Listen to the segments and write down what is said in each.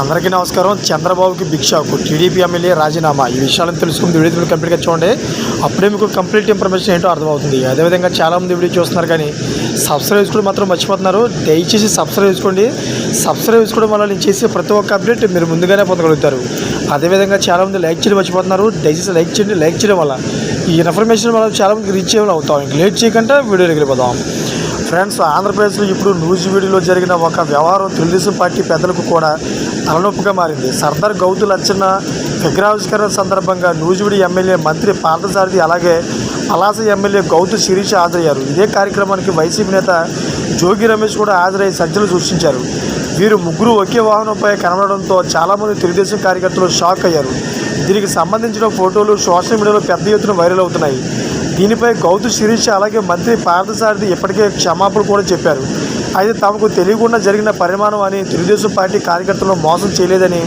అందరికీ నమస్కారం. చంద్రబాబుకి బిగ్ షాక్, టీడీపీ ఎమ్మెల్యే రాజీనామా. ఈ విషయాలను తెలుసుకుని వీడియో కంప్లీట్గా చూడండి. అప్పుడే మీకు కంప్లీట్ ఇన్ఫర్మేషన్ ఏంటో అర్థమవుతుంది. అదేవిధంగా చాలామంది వీడియో చూస్తున్నారు కానీ సబ్స్క్రైబ్ చేసుకోవడం మాత్రం మర్చిపోతున్నారు. దయచేసి సబ్స్క్రైబ్ చేసుకోండి. సబ్స్క్రైబ్ చేసుకోవడం వల్ల నేను చేసే ప్రతి ఒక్క అప్డేట్ మీరు ముందుగానే పొందగలుగుతారు. అదేవిధంగా చాలామంది లైక్ చేయడం మర్చిపోతున్నారు. దయచేసి లైక్ చేయండి. లైక్ చేయడం వల్ల ఈ ఇన్ఫర్మేషన్ మనం చాలామందికి రీచ్ అయ్యేలా అవుతాం. ఇంక లేట్ చేయకుండా వీడియోకి వెళ్ళిపోదాం. ఫ్రెండ్స్, ఆంధ్రప్రదేశ్లో ఇప్పుడు నూజివీడులో జరిగిన ఒక వ్యవహారం తెలుగుదేశం పార్టీ పెద్దలకు కూడా తలనొప్పిగా మారింది. సర్దార్ గౌతు లచ్చన్న విగ్రహావిష్కరణ సందర్భంగా నూజివీడు ఎమ్మెల్యే మంత్రి పార్థసారథి అలాగే పలాస ఎమ్మెల్యే గౌతు శిరీష హాజరయ్యారు. ఇదే కార్యక్రమానికి వైసీపీ నేత జోగి రమేష్ కూడా హాజరై సంచలనం సృష్టించారు. వీరు ముగ్గురు ఒకే వాహనంపై కనబడడంతో చాలామంది తెలుగుదేశం కార్యకర్తలు షాక్ అయ్యారు. దీనికి సంబంధించిన ఫోటోలు సోషల్ మీడియాలో పెద్ద ఎత్తున వైరల్ అవుతున్నాయి. దీనిపై గౌతు శిరీష అలాగే మంత్రి పార్థసారథి ఇప్పటికే క్షమాపణ కూడా చెప్పారు. అయితే తమకు తెలియకుండా జరిగిన పరిమాణం అని, తెలుగుదేశం పార్టీ కార్యకర్తలను మోసం చేయలేదని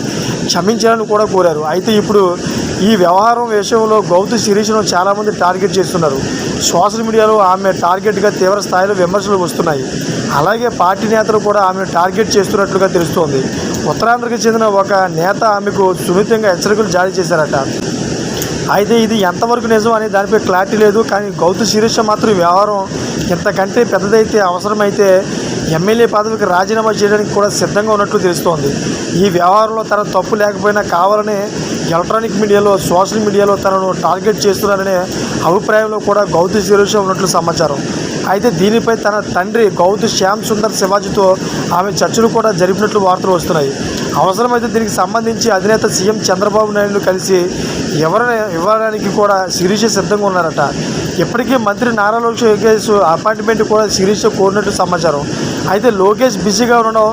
క్షమించాలని కూడా కోరారు. అయితే ఇప్పుడు ఈ వ్యవహారం విషయంలో గౌతు శిరీషను చాలామంది టార్గెట్ చేస్తున్నారు. సోషల్ మీడియాలో ఆమె టార్గెట్గా తీవ్ర స్థాయిలో విమర్శలు వస్తున్నాయి. అలాగే పార్టీ నేతలు కూడా ఆమెను టార్గెట్ చేస్తున్నట్లుగా తెలుస్తోంది. ఉత్తరాంధ్రకి చెందిన ఒక నేత ఆమెకు సున్నితంగా హెచ్చరికలు జారీ చేశారట. అయితే ఇది ఎంతవరకు నిజం అనే దానిపై క్లారిటీ లేదు. కానీ గౌతు శిరీష మాత్రం ఈ వ్యవహారం ఎంతకంటే పెద్దదైతే అవసరమైతే ఎమ్మెల్యే పదవికి రాజీనామా చేయడానికి కూడా సిద్ధంగా ఉన్నట్లు తెలుస్తోంది. ఈ వ్యవహారంలో తన తప్పు లేకపోయినా కావాలనే ఎలక్ట్రానిక్ మీడియాలో, సోషల్ మీడియాలో తనను టార్గెట్ చేస్తున్నారనే అభిప్రాయంలో కూడా గౌతు శిరీష ఉన్నట్లు సమాచారం. అయితే దీనిపై తన తండ్రి గౌతు శ్యామ్ సుందర్ శివాజీతో ఆమె చర్చలు కూడా జరిపినట్లు వార్తలు వస్తున్నాయి. అవసరమైతే దీనికి సంబంధించి అధినేత సీఎం చంద్రబాబు నాయుడు కలిసి ఇవ్వడానికి కూడా శిరీష సిద్ధంగా ఉన్నారట. ఇప్పటికీ మంత్రి నారా లోకేష్ అపాయింట్మెంట్ కూడా శిరీష కోరినట్టు సమాచారం. అయితే లోకేష్ బిజీగా ఉండడం,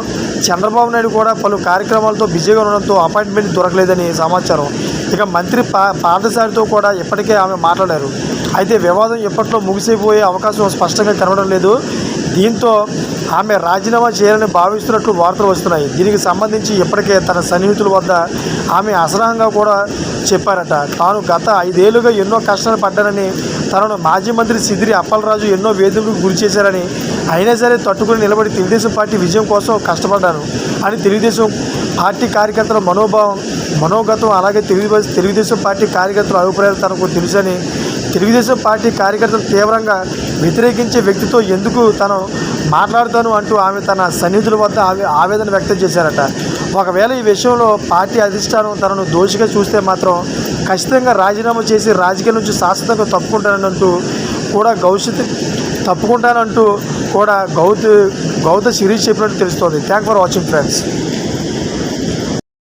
చంద్రబాబు నాయుడు కూడా పలు కార్యక్రమాలతో బిజీగా ఉండడంతో అపాయింట్మెంట్ దొరకలేదని సమాచారం. ఇక మంత్రి పార్థసారథితో కూడా ఇప్పటికే ఆమె మాట్లాడారు. అయితే వివాదం ఎప్పట్లో ముగిసిపోయే అవకాశం స్పష్టంగా కనబడం లేదు. దీంతో ఆమె రాజీనామా చేయాలని భావిస్తున్నట్లు వార్తలు వస్తున్నాయి. దీనికి సంబంధించి ఇప్పటికే తన సన్నిహితుల వద్ద ఆమె అసహనంగా కూడా చెప్పారట. తాను గత 5 ఏళ్లుగా ఎన్నో కష్టాలు పడ్డానని, తనను మాజీ మంత్రి సిద్దిరి అప్పలరాజు ఎన్నో వేధింపులకు గురి చేశారని, అయినా సరే తట్టుకుని నిలబడి తెలుగుదేశం పార్టీ విజయం కోసం కష్టపడ్డాను అని తెలుగుదేశం పార్టీ కార్యకర్తల మనోగతం అలాగే తెలుగుదేశం పార్టీ కార్యకర్తల అభిప్రాయాలు తనకు తెలుసని, తెలుగుదేశం పార్టీ కార్యకర్తలు తీవ్రంగా వ్యతిరేకించే వ్యక్తితో ఎందుకు తను మాట్లాడుతాను అంటూ ఆమె తన సన్నిహితుల వద్ద ఆవేదన వ్యక్తం చేశారట. ఒకవేళ ఈ విషయంలో పార్టీ అధిష్టానం తనను దోషిగా చూస్తే మాత్రం ఖచ్చితంగా రాజీనామా చేసి రాజకీయాల నుంచి శాశ్వతంగా తప్పుకుంటానంటూ కూడా గౌతు శిరీష్ చెప్పినట్టు తెలుస్తోంది. Thank for watching friends.